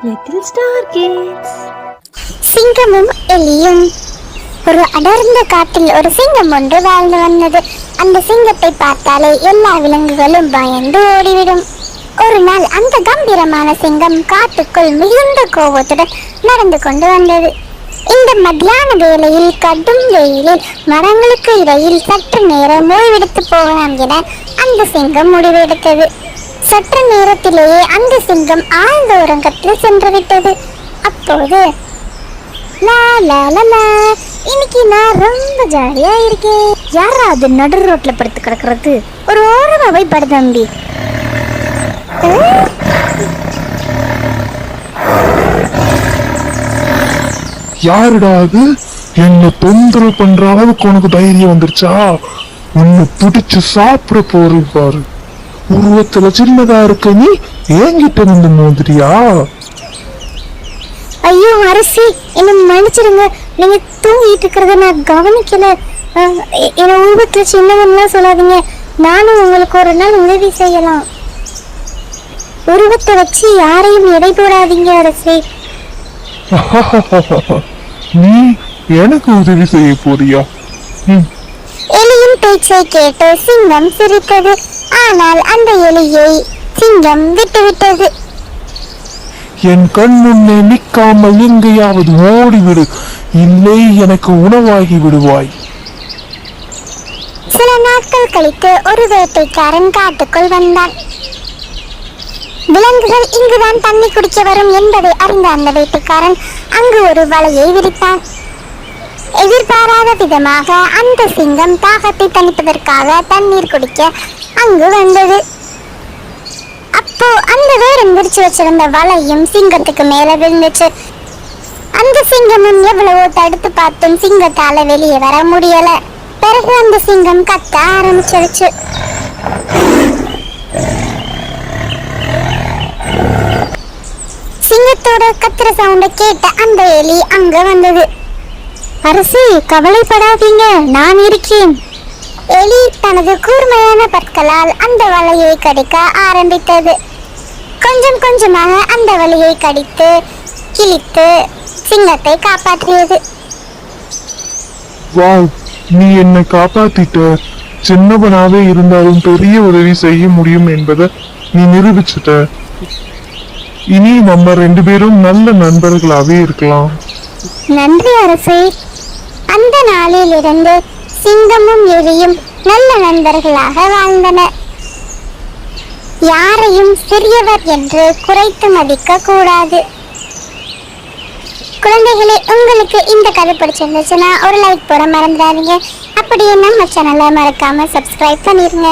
Little star kids. சிங்கமும் எலியும். ஒரு அடர்ந்த காட்டில் ஒரு சிங்கம் ஒன்று வாழ்ந்து வந்தது. அந்த சிங்கத்தை பார்த்தாலே எல்லா விலங்குகளும் பயந்து ஓடிவிடும். ஒரு நாள் அந்த கம்பீரமான சிங்கம் காட்டுக்குள் மிகுந்த கோபத்துடன் நடந்து கொண்டு வந்தது. இந்த மத்தியான வேளையில் கடும் வெயிலில் மரங்களுக்கு இடையில் சற்று நேரம் ஓய்வெடுத்து போகலாம் என அந்த சிங்கம் முடிவெடுத்தது. சற்று நேரத்திலேயே அந்த சிங்கம் ஆழ்ந்த உறக்கத்தில் சென்று விட்டது. அப்போது இன்னைக்கு நான் ரொம்ப ஜாலியா இருக்கேன். யாராவது நடு ரோட்ல படுத்து கிடக்கிறது ஒரு ஓரமாவை படுதம்பி. யாருடா அது? என்ன தொந்தரவு பண்ற அளவுக்கு உனக்கு தைரியம் வந்துருச்சா? உன்னை பிடிச்சு சாப்பிட போறேன் பாரு. உருவத்துல சின்னதா இருக்க நீ ஏங்கிட்ட இருந்து மோதிரியா? ஐயோ அரசி, என்ன மன்னிச்சிடுங்க. நீங்க தூங்கிட்டு இருக்கிறத நான் கவனிக்கல. என்ன உருவத்துல சின்னவன்லாம் சொல்லாதீங்க. நானும் உங்களுக்கு ஒரு நாள் உதவி செய்யலாம். உருவத்தை வச்சு யாரையும் எடை போடாதீங்க அரசி. நீ எனக்கு உதவி செய்ய போறியா? எலியின் பேச்சை கேட்டு சிங்கம் சிரித்தது. ஆனால் அந்த எலியை சிங்கம் விட்டுவிட்டது. என் கண் முன்னே நிற்காமல் எங்கேயாவது ஓடிவிடு, இல்லை எனக்கு உணவாகி விடுவாய். சில நாட்கள் கழித்து ஒரு வேட்டைக்காரன் காட்டுக்குள் வந்தான். விலங்குகள் இங்குதான் தண்ணி குடிக்க வரும் என்பதை அறிந்த அந்த வேட்டைக்காரன் அங்கு ஒரு வலையை விரித்தான். எதிர்பாராத விதமாக அந்த சிங்கம் தாகத்தை தணிப்பதற்காக தண்ணீர் குடிக்க அங்கு வந்தது. அப்போ அந்த வேடன் விரிச்சு வச்சிருந்த வலையும் சிங்கத்துக்கு மேல விழுந்துச்சு. அந்த சிங்கமும் எவ்வளவோ தடுத்து பார்த்தும் சிங்கத்தால வெளியே வர முடியல. பிறகு அந்த சிங்கம் கத்த ஆரம்பிச்சிருச்சு. சிங்கத்தோட கத்துற சவுண்ட கேட்ட அந்த எலி அங்க வந்தது. அரசி, கவலைப்படாதீங்க, நான் இருக்கேன். எலி தனது கூர்மையான பற்களால் அந்த வலையை கடிக்க ஆரம்பித்தது. கொஞ்சம் கொஞ்சமாக அந்த வலையை கடித்து கிழித்து சிங்கத்தை காப்பாற்றியது. வாவ், நீ என்னை காப்பாத்திட்ட. சின்னவனாவே இருந்தாலும் பெரிய உதவி செய்ய முடியும் என்பதை நீ நிரூபிச்சுட்ட. இனி நம்ம 2 பேரும் நல்ல நண்பர்களாவே இருக்கலாம். நன்றி அரசே. அந்த நாளில் இருந்து சிங்கமும் எலியும் நல்ல நண்பர்களாக வாழ்ந்தனர். யாரையும் சிறியவர் என்று குறைத்து மதிக்க கூடாது. குழந்தைகளே, உங்களுக்கு இந்த கதை பிடிச்சிருந்துச்சுன்னா ஒரு லைக் போட மறந்துடாதீங்க. அப்படியே நம்ம சேனலை மறக்காம சப்ஸ்கிரைப் பண்ணிருங்க.